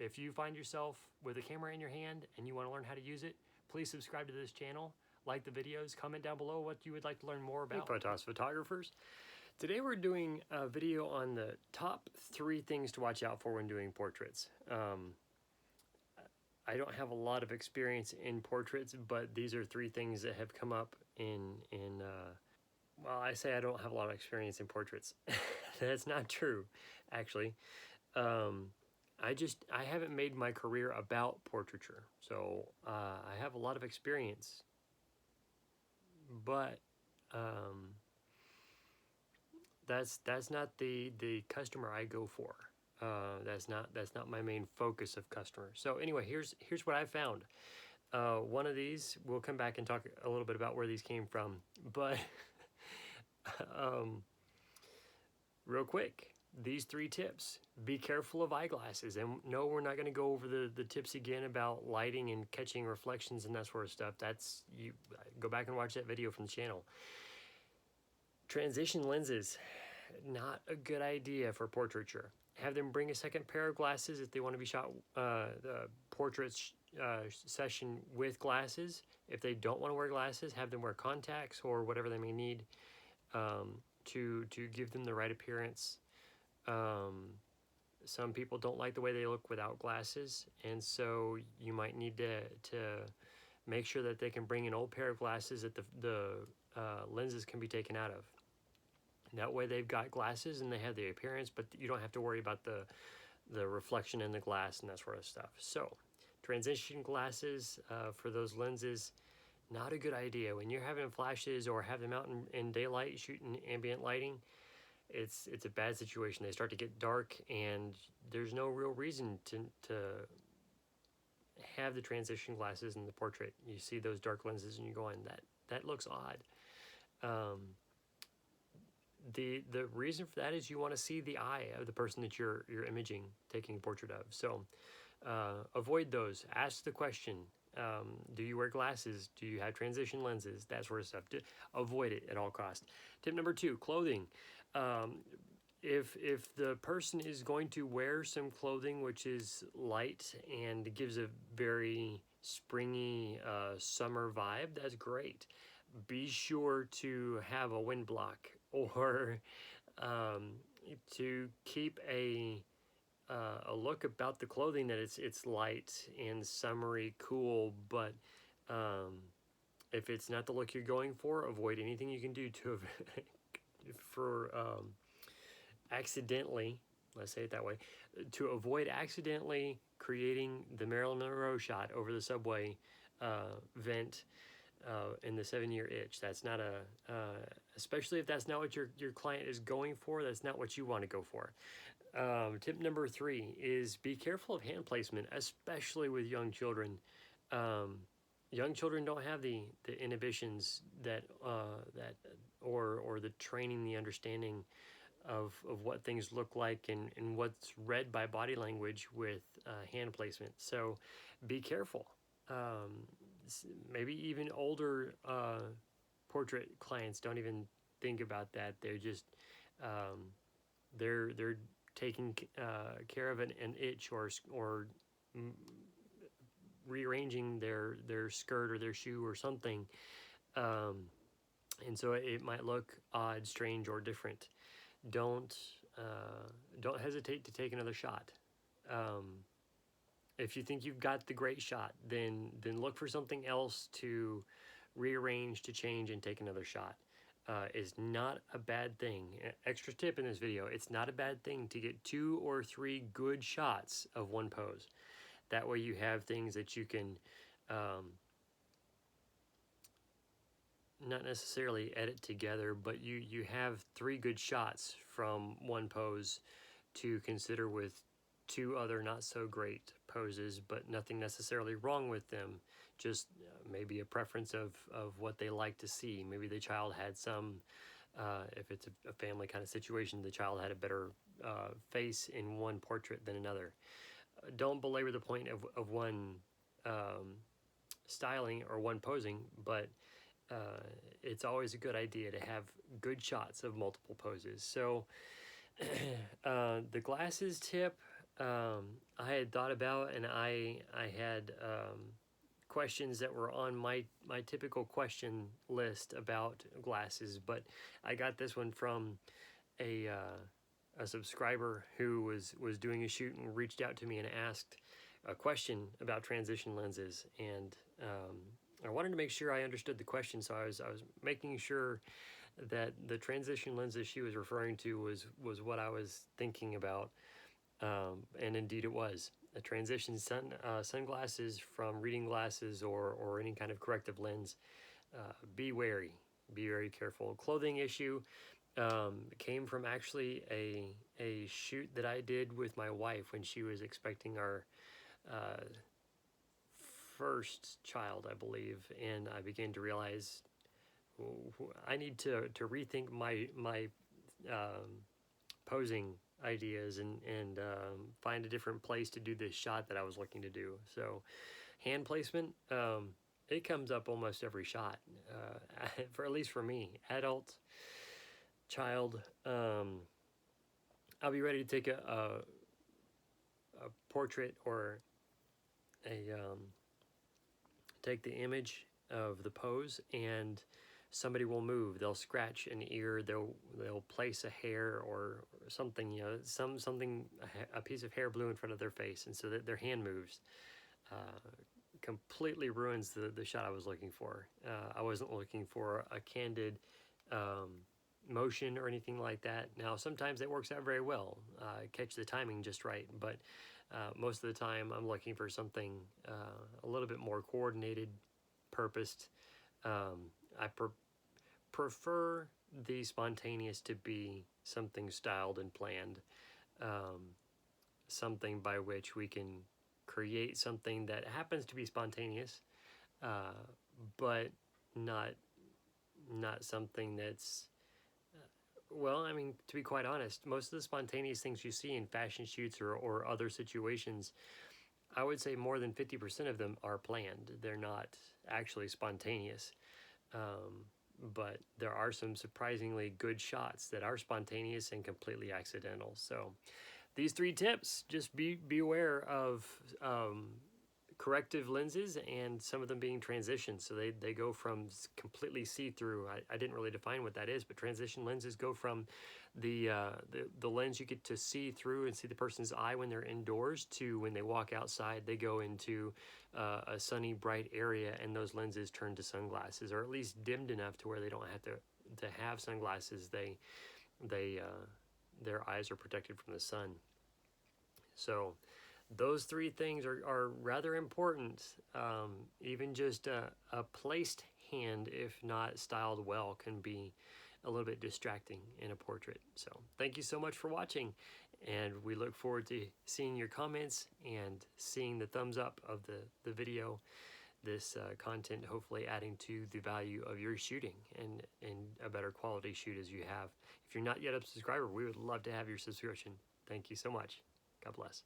if you find yourself with a camera in your hand and you want to learn how to use it, please subscribe to this channel, like the videos, comment down below what you would like to learn more about. Hey, Photos photographers. Today we're doing a video on the top 3 things to watch out for when doing portraits. I don't have a lot of experience in portraits, but these are 3 things that have come up well, I say I don't have a lot of experience in portraits. That's not true, actually. I haven't made my career about portraiture, so I have a lot of experience, but that's not the customer I go for. That's not my main focus of customer. So anyway, here's what I found. One of these, we'll come back and talk a little bit about where these came from, but real quick, these 3 tips. Be careful of eyeglasses. And no, we're not going to go over the tips again about lighting and catching reflections and that sort of stuff. That's, you go back and watch that video from the channel. Transition lenses, not a good idea for portraiture. Have them bring a second pair of glasses if they want to be shot the portrait session with glasses. If they don't want to wear glasses, have them wear contacts or whatever they may need to give them the right appearance. Some people don't like the way they look without glasses, and so you might need to make sure that they can bring an old pair of glasses that the lenses can be taken out of. That way they've got glasses and they have the appearance, but you don't have to worry about the reflection in the glass and that sort of stuff. So transition glasses for those lenses, not a good idea. When you're having flashes or have them out in daylight shooting ambient lighting, it's a bad situation. They start to get dark and there's no real reason to have the transition glasses in the portrait. You see those dark lenses and you're going, that looks odd. The reason for that is you want to see the eye of the person that you're imaging, taking a portrait of. So avoid those. Ask the question, do you wear glasses? Do you have transition lenses? That sort of stuff. Avoid it at all costs. Tip number 2, clothing. If the person is going to wear some clothing which is light and gives a very springy summer vibe, that's great. Be sure to have a wind block or to keep a look about the clothing that it's light and summery, cool, but if it's not the look you're going for, avoid anything you can do to accidentally, let's say it that way, to avoid accidentally creating the Marilyn Monroe shot over the subway vent in the 7-year itch. That's not especially if that's not what your client is going for, that's not what you want to go for. Tip number 3 is be careful of hand placement, especially with young children. Young children don't have the inhibitions that or the training, the understanding of what things look like and what's read by body language with hand placement. So be careful. Maybe even older portrait clients don't even think about that. They're just they're taking care of an itch or rearranging their skirt or their shoe or something, and so it might look odd, strange, or different. Don't hesitate to take another shot. If you think you've got the great shot, then look for something else to rearrange, to change, and take another shot. Is not a bad thing. Extra tip in this video, it's not a bad thing to get 2 or 3 good shots of one pose. That way you have things that you can not necessarily edit together, but you have 3 good shots from one pose to consider with 2 other not so great poses, but nothing necessarily wrong with them. Just maybe a preference of what they like to see. Maybe the child had some, if it's a family kind of situation, the child had a better face in one portrait than another. Don't belabor the point of one styling or one posing, but it's always a good idea to have good shots of multiple poses. So the glasses tip, I had thought about, and I had questions that were on my typical question list about glasses, but I got this one from a subscriber who was doing a shoot and reached out to me and asked a question about transition lenses, and I wanted to make sure I understood the question, so I was making sure that the transition lenses she was referring to was what I was thinking about, and indeed it was. A transition sunglasses from reading glasses or any kind of corrective lens. Be wary, be very careful. Clothing issue came from actually a shoot that I did with my wife when she was expecting our uh, first child, I believe, and I began to realize I need to rethink my posing ideas and find a different place to do this shot that I was looking to do. So hand placement, it comes up almost every shot, for at least for me, adult, child. I'll be ready to take a portrait or a take the image of the pose, and somebody will move. They'll scratch an ear. They'll place a hair or something. You know, something a piece of hair blew in front of their face, and so that their hand moves. Completely ruins the shot I was looking for. I wasn't looking for a candid motion or anything like that. Now, sometimes it works out very well. Catch the timing just right, but most of the time I'm looking for something a little bit more coordinated, purposed. I prefer the spontaneous to be something styled and planned, something by which we can create something that happens to be spontaneous, uh, but not something that's well, I mean, to be quite honest, most of the spontaneous things you see in fashion shoots or other situations, I would say more than 50% of them are planned. They're not actually spontaneous. But there are some surprisingly good shots that are spontaneous and completely accidental. So these 3 tips, just be aware of corrective lenses and some of them being transitions. So they go from completely see-through. I didn't really define what that is, but transition lenses go from the lens you get to see through and see the person's eye when they're indoors to when they walk outside, they go into a sunny, bright area, and those lenses turn to sunglasses, or at least dimmed enough to where they don't have to have sunglasses. Their eyes are protected from the sun. So those 3 things are rather important. Even just a placed hand, if not styled well, can be a little bit distracting in a portrait. So thank you so much for watching, and we look forward to seeing your comments and seeing the thumbs up of the video. This content hopefully adding to the value of your shooting and a better quality shoot as you have. If you're not yet a subscriber, we would love to have your subscription. Thank you so much. God bless.